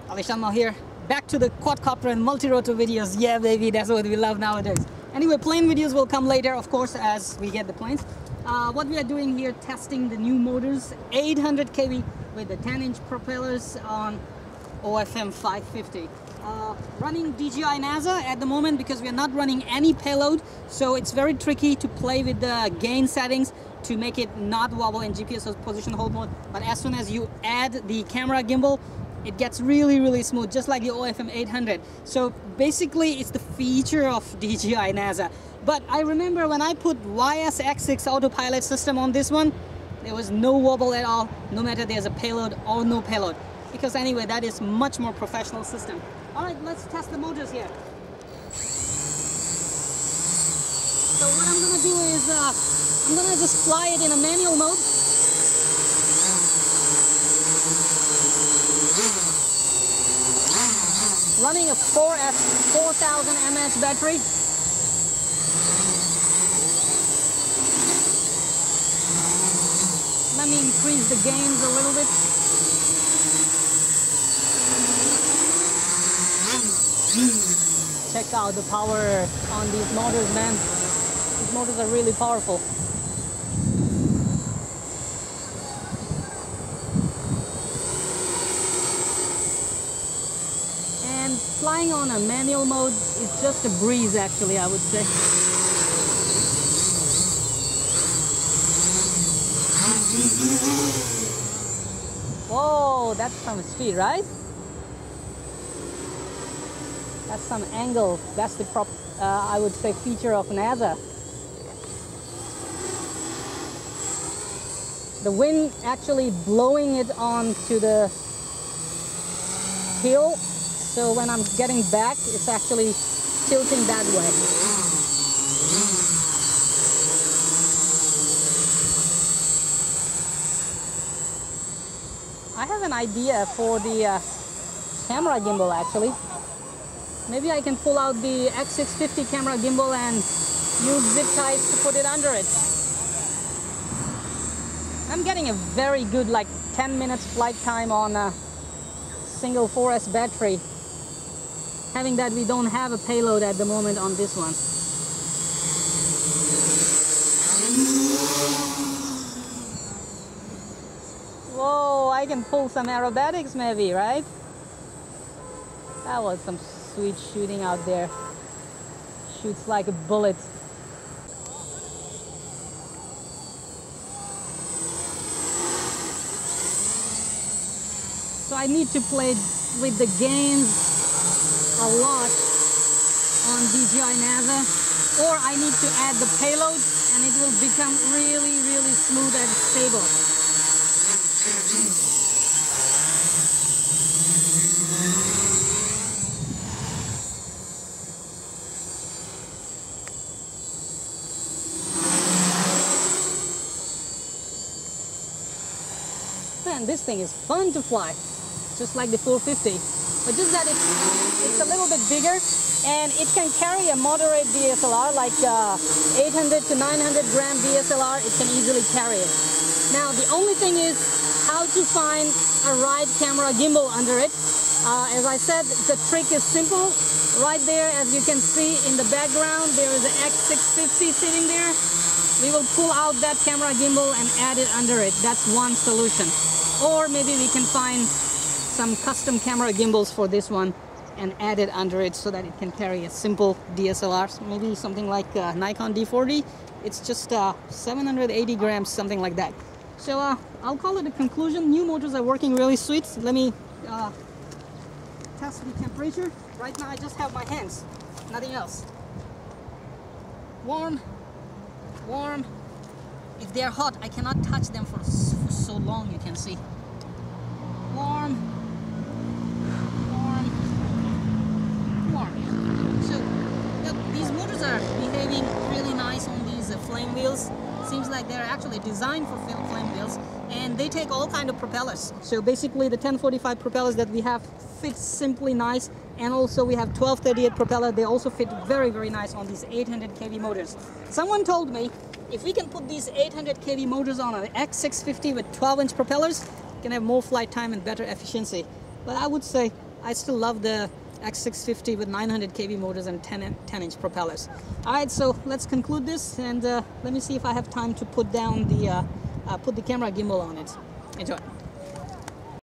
AliShanMao here, back to the quadcopter and multi-rotor videos. Yeah baby, that's what we love nowadays. Anyway, plane videos will come later, of course, as we get the planes. What we are doing here, testing the new motors, 800 kV with the 10-inch propellers on OFM-550. Running DJI NASA at the moment because we are not running any payload, so it's very tricky to play with the gain settings to make it not wobble in GPS position hold mode. But as soon as you add the camera gimbal, it gets really smooth, just like the OFM-800. So basically it's the feature of DJI NASA. But I remember when I put YSX6 autopilot system on this one, there was no wobble at all, no matter there's a payload or no payload. Because anyway, that is much more professional system. Alright, let's test the motors here. So what I'm gonna do is, I'm gonna just fly it in a manual mode. Running a 4000 mAh battery. Let me increase the gains a little bit. Check out the power on these motors, man. These motors are really powerful. And flying on a manual mode is just a breeze, actually, I would say. Whoa, that's some speed, right? That's some angle. That's the I would say, feature of NASA. The wind actually blowing it onto the hill. So when I'm getting back, it's actually tilting that way. I have an idea for the camera gimbal actually. Maybe I can pull out the X650 camera gimbal and use zip ties to put it under it. I'm getting a very good, like 10 minutes flight time on a single 4S battery. Having that, we don't have a payload at the moment on this one. Whoa, I can pull some aerobatics maybe, right? That was some sweet shooting out there. Shoots like a bullet. So I need to play with the gains a lot on DJI NASA, or I need to add the payload and it will become really smooth and stable. Man, this thing is fun to fly, just like the 450, but just that it's a little bit bigger and it can carry a moderate DSLR, like 800 to 900 gram DSLR. It can easily carry it. Now the only thing is how to find a right camera gimbal under it. As I said, the trick is simple. Right there, as you can see in the background, there is an X650 sitting there. We will pull out that camera gimbal and add it under it. That's one solution. Or maybe we can find some custom camera gimbals for this one and add it under it so that it can carry a simple DSLR. So maybe something like Nikon D40. It's just 780 grams, something like that. So I'll call it a conclusion. New motors are working really sweet. Let me test the temperature. Right now I just have my hands, nothing else. Warm. Warm. If they are hot, I cannot touch them for so long, you can see. Warm. Warm. Warm. So, look, these motors are behaving really nice on these flame wheels. Seems like they're actually designed for flame wheels, and they take all kind of propellers. So basically the 1045 propellers that we have fit simply nice, and also we have 1238 propeller. They also fit very nice on these 800 kV motors. Someone told me if we can put these 800 kV motors on an X650 with 12-inch propellers, you can have more flight time and better efficiency. But I would say I still love the X650 with 900 kV motors and 10-inch propellers. All right, so let's conclude this, and let me see if I have time to put down the put the camera gimbal on it. Enjoy.